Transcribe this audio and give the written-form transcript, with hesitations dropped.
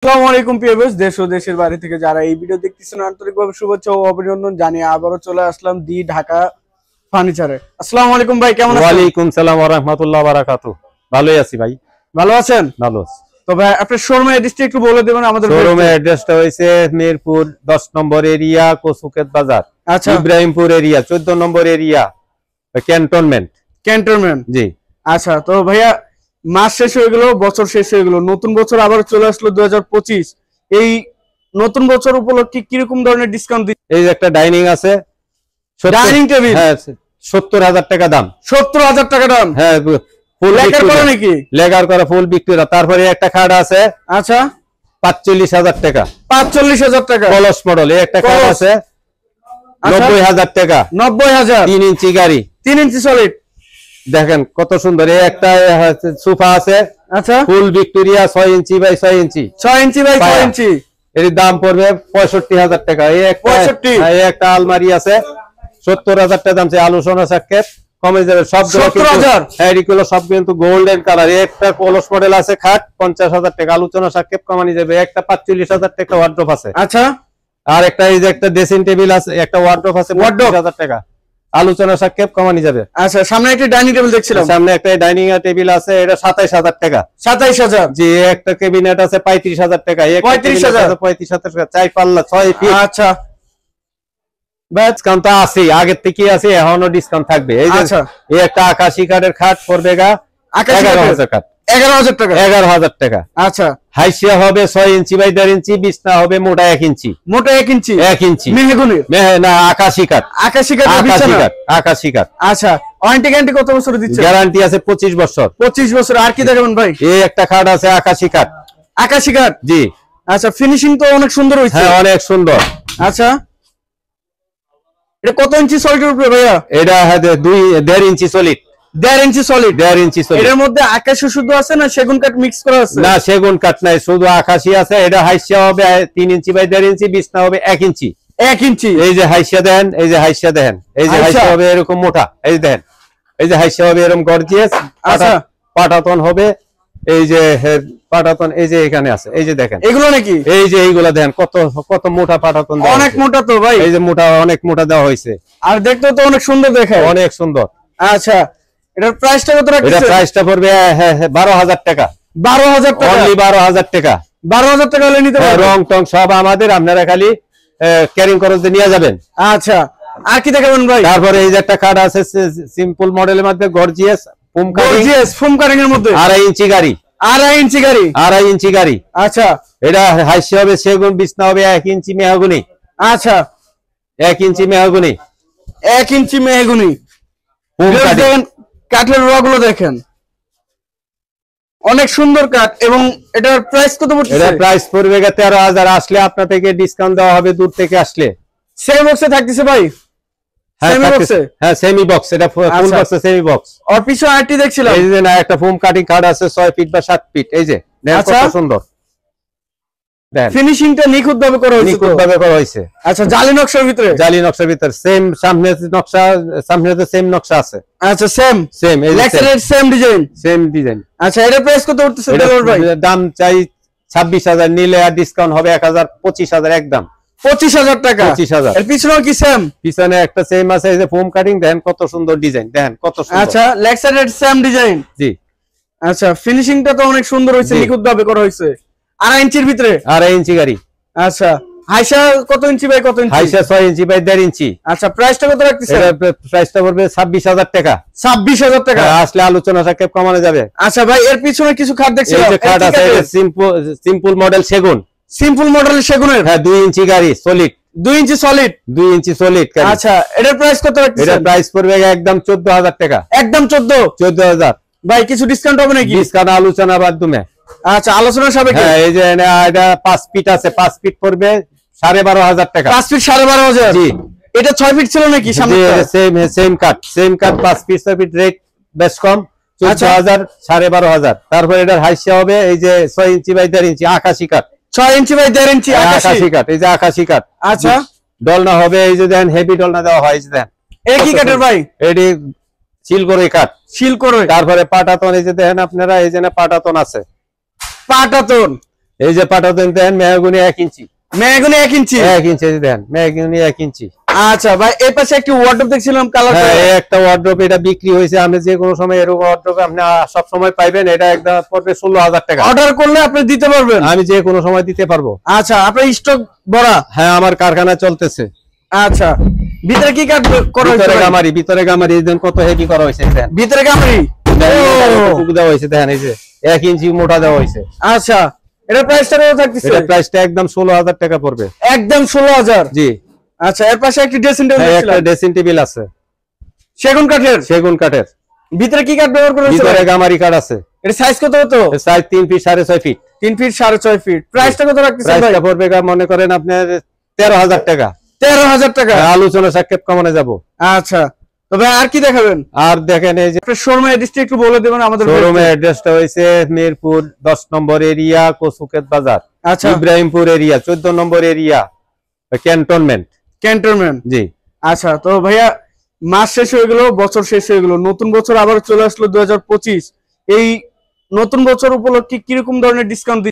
আসসালামু আলাইকুম পিএস দেশ ও দেশের বাইরে থেকে যারা এই ভিডিও দেখতেছেন আন্তরিকভাবে শুভেচ্ছা ও অভিনন্দন জানিয়ে আবারও চলে আসলাম দি ঢাকা ফার্নিচারে। আসসালামু আলাইকুম ভাই, কেমন আছেন? ওয়ালাইকুম সালাম ওয়া রাহমাতুল্লাহি ওয়া বারাকাতুহু। ভালোই আছি ভাই। ভালো আছেন? ভালো আছি। তো ভাই আপনার শোরুমের অ্যাড্রেসটা একটু বলে দিবেন আমাদের। শোরুমের অ্যাড্রেসটা হইছে মিরপুর 10 নম্বর এরিয়া কোসুকেত বাজার। আচ্ছা। ইব্রাহিমপুর এরিয়া 14 নম্বর এরিয়া ক্যান্টনমেন্ট। জি। আচ্ছা, তো ভাইয়া মাস শেষ হয়ে গেল, বছর শেষ হয়ে গেল, নতুন বছর আবার চলে আসলো 2025। এই নতুন বছর উপলক্ষে কিরকম ধরনের ডিসকাউন্ট দিচ্ছে? এই যে একটা ডাইনিং আছে, ডাইনিং টেবিল। হ্যাঁ, 70,000 টাকা দাম। 70,000 টাকা দাম? হ্যাঁ, ফুল লেকার করা নাকি? লেকার করা ফুল বিক্রি। তারপরে একটা খাট আছে। আচ্ছা, 45,000 টাকা। 45,000 টাকা কলস মডেল। এই একটা খাট আছে 90,000 টাকা। 90,000। 3 ইঞ্চি গাড়ি, 3 ইঞ্চি সলিড। দেখেন কত সুন্দর। এই একটা সোফা আছে। আচ্ছা, ফুল ভিক্টোরিয়া 6 ইঞ্চি বাই 6 ইঞ্চি। 6 ইঞ্চি বাই 6 ইঞ্চি। এর দাম পড়বে 65,000 টাকা। এই একটা আলমারি আছে 70,000 টাকা দাম। আলোচনা সাক্ষেপ কমে যাবে সব। 70,000। হ্যাঁ, এগুলো সব কিন্তু গোল্ডেন কালার। একটা কলস মডেল আছে খাট 50,000 টাকা। আলোচনা সাক্ষেপ কমানি যাবে। একটা 45,000 টাকা ওয়ার্ড্রোব আছে। আচ্ছা, আর একটা এই যে একটা ড্রেসিং টেবিল আছে, একটা ওয়ার্ড্রোব আছে 45,000 টাকা। আলোচনা সাক্ষেপ কমানি যাবে। আচ্ছা, সামনে একটা ডাইনিং টেবিল দেখছিলাম। সামনে একটা ডাইনিং টেবিল আছে, এটা 27,000 টাকা। 27,000। জি। একটা ক্যাবিনেট আছে 35,000 টাকা। 35,000 টাকা। 4 পাল্লা 6 ফিট। আচ্ছা, ডিসকাউন্ট তো আছে, আগের থেকে আছে, এখনো ডিসকাউন্ট থাকবে। এই যে এই একটা আকাশী কাঠের খাট পড়বে 11,000 টাকা। 11,000 টাকা। 11,000 টাকা। আচ্ছা, হাইসিয়া হবে 6 ইঞ্চি বাই 1.5 ইঞ্চি। বিছনা হবে মোটা 1 ইঞ্চি। মোটা 1 ইঞ্চি। 1 ইঞ্চি মেহগনি না, আকাশী কাঠ। আকাশী কাঠ। আকাশী কাঠ। আচ্ছা, ওয়ারেন্টি গ্যারান্টি কত বছর দিচ্ছে? গ্যারান্টি আছে 25 বছর। 25 বছর। আর কি দেখাবেন ভাই? এই একটা খাট আছে আকাশী কাঠ। আকাশী কাঠ। জি। আচ্ছা, ফিনিশিং তো অনেক সুন্দর হয়েছে। হ্যাঁ, অনেক সুন্দর। আচ্ছা, এটা কত ইঞ্চি সলিডের উপরে ভাইয়া? এটা 1.5 ইঞ্চি সলিড। 1.5 ইঞ্চি সলিড। 1.5 ইঞ্চি সলিড। এর মধ্যে আকাশী শুদ্ধ আছে না সেগুন কাঠ মিক্স করা আছে? না, সেগুন কাঠ নাই, শুধু আকাশী আছে। এটা হাইসিয়া হবে 3 ইঞ্চি বাই 1.5 ইঞ্চি। বিছনা হবে 1 ইঞ্চি। 1 ইঞ্চি। এই যে হাইসিয়া দেখেন, এই যে হাইসিয়া দেখেন, এই যে হাইসিয়া হবে এরকম মোটা। এই দেখেন, এই যে হাইসিয়া হবে এরকম গর্জিয়াস। আচ্ছা, পাটাতন হবে। এই যে পাটাতন এই যে এখানে আছে, এই যে দেখেন এগুলো নাকি? এই যে এইগুলা দেখেন কত কত মোটা পাটাতন। অনেক মোটা তো ভাই। এই যে মোটা, অনেক মোটা দেওয়া হয়েছে। আর দেখতে তো অনেক সুন্দর দেখায়। অনেক সুন্দর। আচ্ছা, এটার প্রাইসটা কত রাখছেন? এটা প্রাইসটা পড়বে 12,000 টাকা। 12,000 টাকা। অনলি 12,000 টাকা। 12,000 টাকা হলে নিতে পারবেন। রং টং সব আমাদের, আপনারা খালি ক্যারিং খরচ দিয়ে নিয়ে যাবেন। আচ্ছা, আর কি দেখাবেন ভাই? তারপরে এই যে একটা কাঠ আছে সিম্পল মডেলের মধ্যে গর্জিয়াস ফোম কাটিং এর মধ্যে 2.5 ইঞ্চি গাড়ি। 2.5 ইঞ্চি গাড়ি। 2.5 ইঞ্চি গাড়ি। আচ্ছা, এটা হাইসি হবে সেগুন। বিছনা হবে 1 ইঞ্চি মেহগনি। আচ্ছা, 1 ইঞ্চি মেহগনি। 1 ইঞ্চি মেহগনি। দেখেন কাঠের রগুলো দেখেন, অনেক সুন্দর কাঠ। এবং এটার প্রাইস কত পড়ছে? এটা প্রাইস পড়বে 13,000। আসলে আপনার থেকে ডিসকাউন্ট দেওয়া হবে দূর থেকে আসলে। সেমি বক্সে থাকতেছে ভাই? হ্যাঁ, সেমি বক্স। এটা ফুল বক্স, সেমি বক্স। আর পিছনে আরটি দেখছিলাম, এই যে না একটা ফোম কাটিং কাঠ আছে 6 ফিট বা 7 ফিট। এই যে কত সুন্দর। ফিনিশিংটা নিখুঁত ভাবে করা হয়েছে। নিখুঁত ভাবে করা হয়েছে। আচ্ছা, জালি নকশার ভিতরে? জালি নকশার ভিতরে সেম। সামনে নকশা, সামনেতে সেম নকশা আছে। আচ্ছা, সেম এই সেম ডিজাইন। Same design. আচ্ছা, এটার প্রাইস কত পড়তেছে ভাই? দাম চাই 26,000। নিলে আর ডিসকাউন্ট হবে 1,000, 25,000 একদম। 25,000 টাকা। 25,000। এর পিছনেও কি সেম? পিছনে একটা সেম আছে। এই যে ফোম কাটিং দেখেন কত সুন্দর ডিজাইন, দেখেন কত সুন্দর। আচ্ছা, লেগ সাইডের সেম ডিজাইন। জি। আচ্ছা, ফিনিশিংটা তো অনেক সুন্দর হয়েছে, নিখুঁত ভাবে করা হয়েছে। 2.5 ইঞ্চির ভিতরে? 2.5 ইঞ্চি গাড়ি। আচ্ছা, হাইসা কত ইঞ্চি বাই কত ইঞ্চি? হাইসা 6 ইঞ্চি বাই 1.5 ইঞ্চি। আচ্ছা, প্রাইসটা কত রাখতেছেন? এটা প্রাইসটা পড়বে 26,000 টাকা। 26,000 টাকা। আসলে আলোচনা সাক্ষেপ কমানো যাবে। আচ্ছা ভাই, এর পিছনে কিছু খাট দেখছিলাম। এই যে খাট আছে সিম্পল মডেল সেগুন। সিম্পল মডেল সেগুনের? হ্যাঁ, 2 ইঞ্চি গাড়ি সলিড। 2 ইঞ্চি সলিড। 2 ইঞ্চি সলিড। আচ্ছা, এটার প্রাইস কত রাখতেছেন? এটা প্রাইস পড়বে একদম 14,000 টাকা। একদম 14,000। ভাই কিছু ডিসকাউন্ট হবে নাকি? ডিসকাউন্ট আলোচনার মাধ্যমে। আচ্ছা, আলোচনা সাপেক্ষে। হ্যাঁ, এই যে এটা 5 ফিট আছে। 5 ফিট পড়বে 12,500 টাকা। 5 ফিট 12,500? জি। এটা 6 ফিট ছিল নাকি সামনে? Same cut 5 feet 6 feet rate বেশ কম। 14,000, 12,500। তারপর এটার হাইসা হবে এই যে 6 ইঞ্চি বাই 1.5 ইঞ্চি আকাশী কাঠ। 6 ইঞ্চি বাই 1.5 ইঞ্চি আকাশী কাঠ। এই যে আকাশী কাঠ। আচ্ছা, ডলনা হবে এই যে দেখেন, হেভি ডলনা দেওয়া হয়। এই যে দেখেন কি কাঠের ভাই? এটি সিলকোরই কাঠ। সিলকোরই। তারপরে পাটাতন এই যে দেখেন আপনারা, এই যে পাটাতন আছে। পাটাতন এই যে পাটাতেন দেন মেহগুনি 1 ইঞ্চি, মেহগনি 1 ইঞ্চি, 1 ইঞ্চি দেন মেহগুনি 1 ইঞ্চি। আচ্ছা ভাই এই পাশে একটি ওয়ার্ডরোব দেখছিলাম কালার। হ্যাঁ, একটা ওয়ার্ডরোব এটা বিক্রি হয়েছে, আমি যে কোনো সময় এরকম ওয়ার্ডরোব আপনি সব সময় পাইবেন। এটা একদম পড়বে 16,000 টাকা। অর্ডার করলে আপনি দিতে পারবেন? আমি যে কোনো সময় দিতে পারবো। আচ্ছা আপনার স্টক ভরা? হ্যাঁ, আমার কারখানা চলতেছে। আচ্ছা ভিতরে কি কাট করা হয়েছে? ভিতরে গামারি এই কত হেভি করা হয়েছে দেখেন। ভিতরে গামারি দেওয়া হয়েছে দেখেন, এই যে 1 ইঞ্চি মোটা দেওয়া হয়েছে। আচ্ছা এটা প্রাইসটা কত থাকতেছে? এটা প্রাইসটা একদম 16,000 টাকা পড়বে। একদম 16,000? জি। আচ্ছা এর পাশে একটি ড্রেসিং টেবিল আছে, একটা ড্রেসিং টেবিল আছে সেগুন কাঠের। সেগুন কাঠের। ভিতরে কি কাঠ ব্যবহার করা হয়েছে? ভিতরে গামারি কাঠ আছে। এর সাইজ কত হতো? Size 3 feet 6.5 feet. 3 feet 6.5 feet. প্রাইসটা কত রাখতেছেন ভাই? প্রাইসটা পড়বে মনে করেন আপনার 13,000 টাকা। 13,000 টাকা? আলোচনা সাক্ষেপ কমানো যাব। আচ্ছা তবে আর কি দেখাবেন? আর দেখেন এই যে শোরুমের অ্যাড্রেসটা একটু বলে দেবেন আমাদের। শোরুমের অ্যাড্রেসটা হইছে মিরপুর 10 নম্বর এরিয়া, কচুক্ষেত বাজার। আচ্ছা ইব্রাহিমপুর এরিয়া 14 নম্বর এরিয়া, ক্যান্টনমেন্ট। ক্যান্টনমেন্ট, জি। আচ্ছা তো ভাইয়া মাস শেষ হয়ে গেল, বছর শেষ হয়ে গেল, নতুন বছর আবার চলে আসলো 2025। এই নতুন বছর উপলক্ষে কিরকম ধরনের ডিসকাউন্ট